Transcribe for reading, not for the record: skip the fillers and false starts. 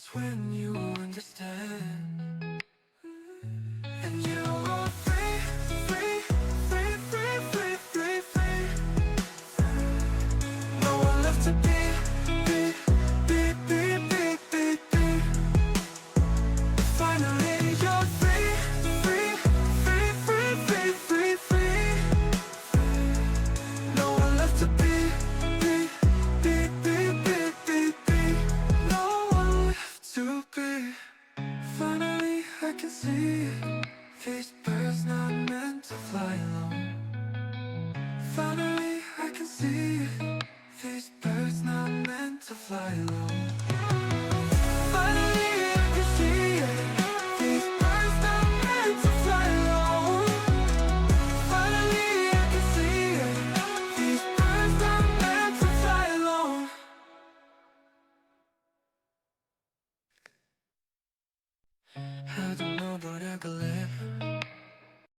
That's when you understand. And you are free, free, free, free, free, free, free. No one left to be, be, be, be, be, be, be. Finally you're free, free, free, free, free, free, free. No one left to be, be, be, be, be, be, be. No one left to be. Finally I can see it. These birds not meant to fly alone. Finally I can see it. These birds not meant to fly alone.